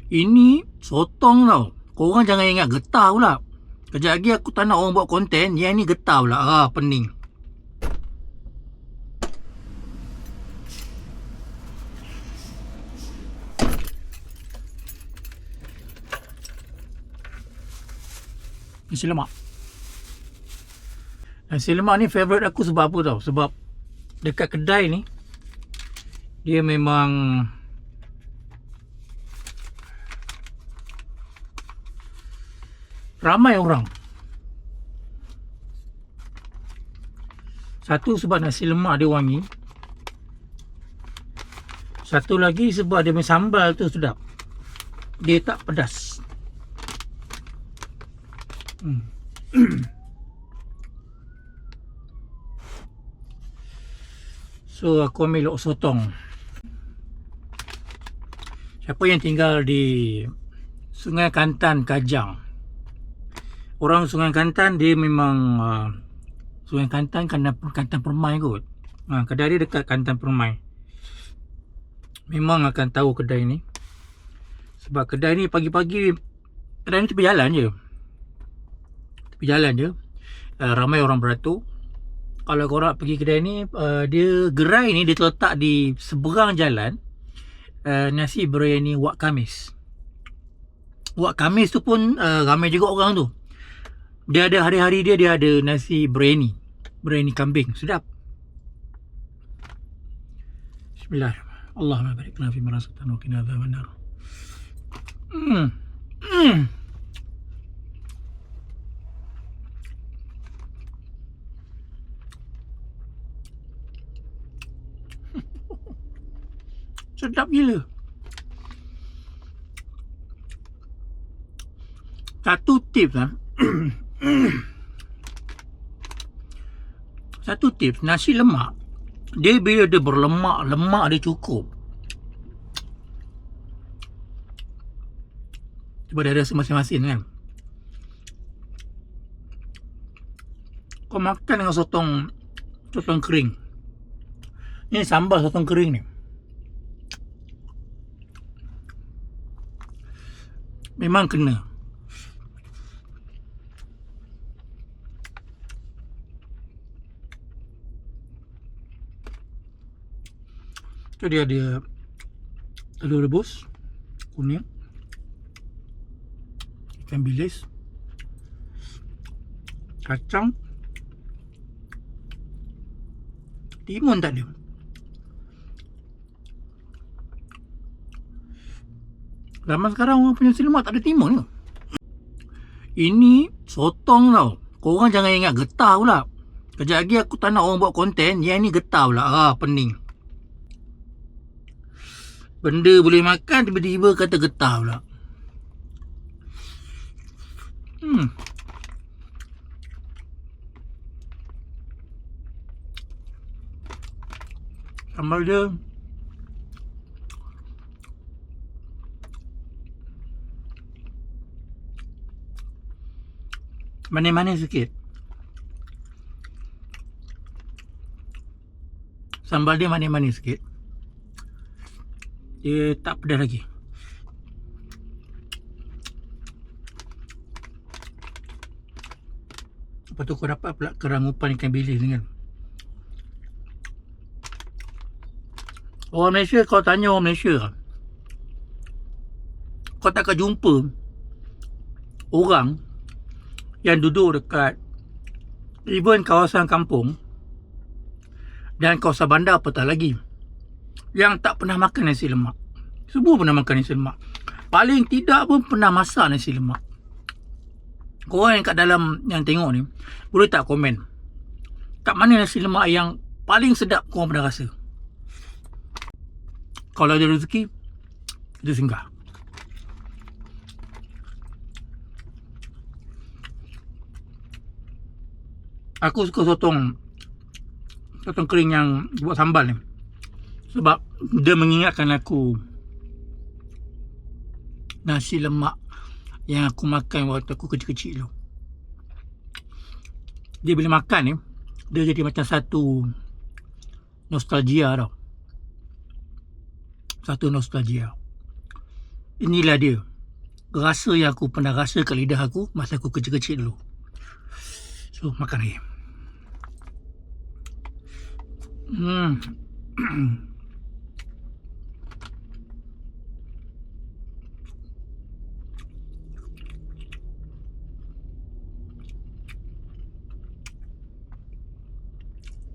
Ini sotong tau. Korang jangan ingat getah pula. Kejap lagi aku tak nak orang buat konten. Yang ni getah pula. Pening. Nasi lemak. Nasi lemak ni favourite aku sebab apa tau? Sebab dekat kedai ni dia memang ramai orang. Satu sebab nasi lemak dia wangi. Satu lagi sebab dia punya sambal tu sedap. Dia tak pedas. So aku ambil lok sotong. Siapa yang tinggal di Sungai Kantan, Kajang, orang Sungai Kantan dia memang Sungai Kantan Kantan Permai kot. Kedai dia dekat Kantan Permai. Memang akan tahu kedai ni. Sebab kedai ni pagi-pagi, kedai ni tepi jalan je. Ramai orang beratur. Kalau korang pergi kedai ni, dia gerai ni dia terletak di seberang jalan. Nasi biryani Wak Kamis. Wak Kamis tu pun ramai juga orang tu. Dia ada hari-hari dia ada nasi biryani kambing, sedap. Bismillahirrahmanirrahim. Allahumma barik lana fi ma razaqtana wa qina adzabannar. Sedap gila. Satu tips Satu tips, nasi lemak dia bila dia berlemak, lemak dia cukup. Cuba dia rasa masing-masing kan. Kau makan dengan sotong kering. Ini sambal sotong kering ni. Memang kena. Tu dia ada telur rebus kuning, ikan bilis, kacang, timun tak ada. Zaman sekarang orang punya nasi lemak tak ada timun ke? Ini sotong tau. Korang jangan ingat getah pula. Kejap lagi aku tak nak orang buat konten. Yang ni getah pula. Pening. Benda boleh makan tiba-tiba kata getah pula. Sambal dia manis-manis sikit. Sambal dia manis-manis sikit. Dia tak pedas lagi. Lepas tu kau dapat pula kerangupan ikan bilis ni kan. Orang Malaysia, kau tanya orang Malaysia, kau takkan jumpa orang yang duduk dekat even kawasan kampung dan kawasan bandar apatah lagi yang tak pernah makan nasi lemak. Semua pernah makan nasi lemak. Paling tidak pun pernah masak nasi lemak. Korang yang kat dalam yang tengok ni, boleh tak komen kat mana nasi lemak yang paling sedap korang pernah rasa? Kalau ada rezeki, kita singgah. Aku suka sotong kering yang buat sambal ni. Sebab dia mengingatkan aku nasi lemak yang aku makan waktu aku kecil-kecil tu. Dia bila makan ni, dia jadi macam satu nostalgia tau. Satu nostalgia. Inilah dia rasa yang aku pernah rasa kat lidah aku masa aku kecil-kecil dulu. So, makan lagi.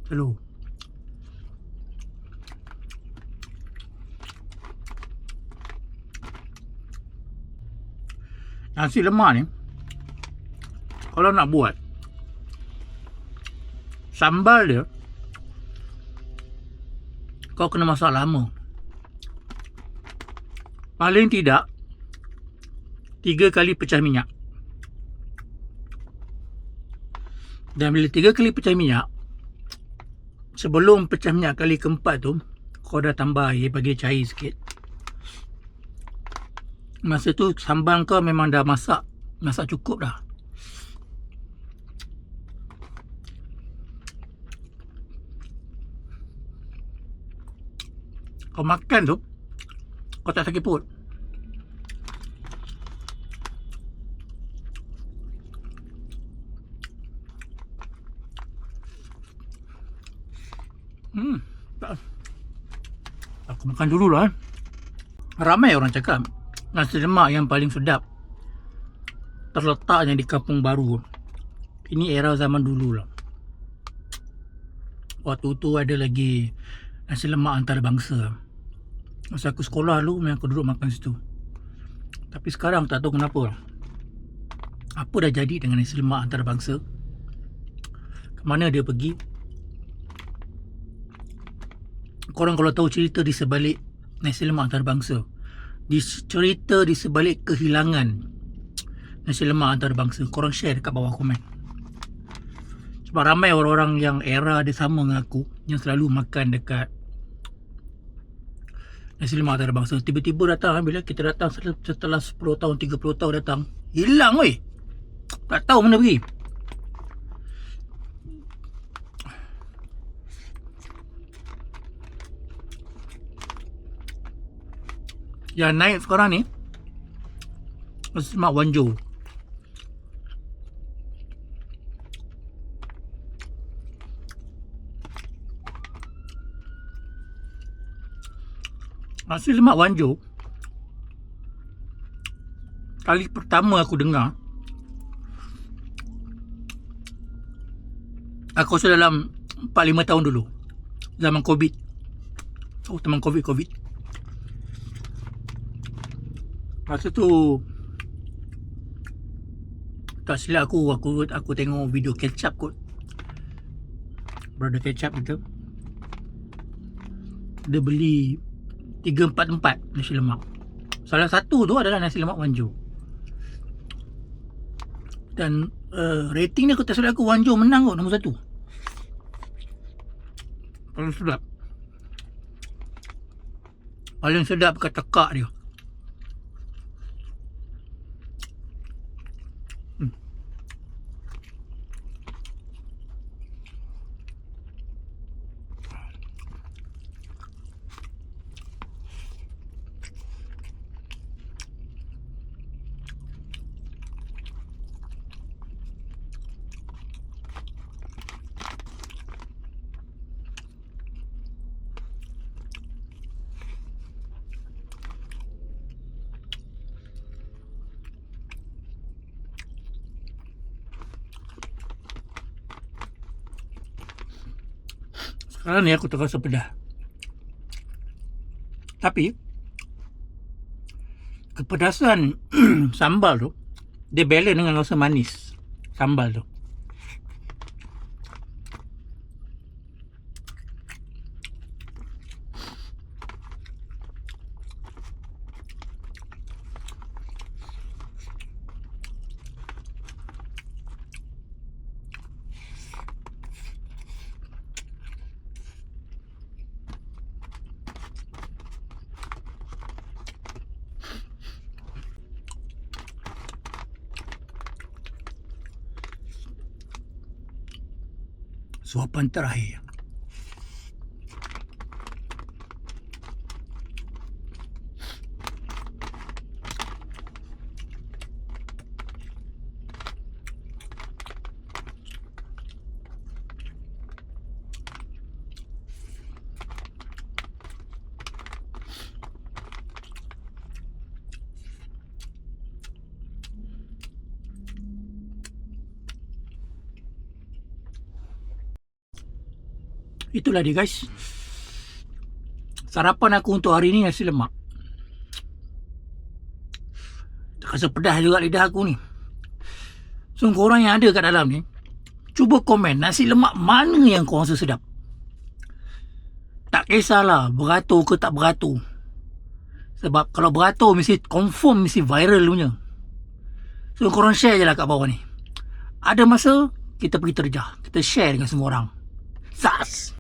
Telur. Nasi lemak ni, kalau nak buat, sambal dia, kau kena masak lama. Paling tidak 3 kali pecah minyak. Dan bila 3 kali pecah minyak, sebelum pecah minyak kali keempat tu, kau dah tambah air, bagi cair sikit. Masa tu sambal kau memang dah masak cukup dah. Kau makan tu, kau tak sakit perut. Aku makan dulu lah. Ramai orang cakap nasi lemak yang paling sedap terletaknya di Kampung Baru. Ini era zaman dulu lah. Waktu tu ada lagi nasi lemak antarabangsa. Masa aku sekolah dulu, memang aku duduk makan situ. Tapi sekarang tak tahu kenapa. Apa dah jadi dengan nasi lemak antarabangsa? Kemana dia pergi? Korang kalau tahu cerita di sebalik nasi lemak antarabangsa, cerita di sebalik kehilangan nasi lemak antarabangsa, korang share dekat bawah komen. Sebab ramai orang-orang yang era dia sama dengan aku, yang selalu makan dekat nasi lemak antarabangsa, tiba-tiba datang, bila kita datang setelah 10 tahun, 30 tahun datang, hilang weh. Tak tahu mana pergi. Yang naik sekarang ni nasi lemak Wanjo. Nasi lemak Wanjo, kali pertama aku dengar, aku rasa dalam 4-5 tahun dulu, zaman Covid. Zaman Covid. Masa tu tak silap aku tengok video Ketchup kot. Brother Ketchup itu, dia beli 3-4 tempat nasi lemak. Salah satu tu adalah nasi lemak Wanjo. Dan rating dia, aku tak silap aku, Wanjo menang kot, nombor 1. Paling sedap. Paling sedap kat tekak dia. Sekarang ni aku terasa pedas. Tapi kepedasan sambal tu, dia balance dengan rasa manis sambal tu. Suapan terakhir. Itulah dia guys. Sarapan aku untuk hari ni nasi lemak. Rasa pedas juga lidah aku ni. So korang yang ada kat dalam ni, cuba komen nasi lemak mana yang korang rasa sedap. Tak kisahlah beratur ke tak beratur. Sebab kalau beratur mesti confirm mesti viral punya. So korang share je lah kat bawah ni. Ada masa kita pergi terjah, kita share dengan semua orang. Sas.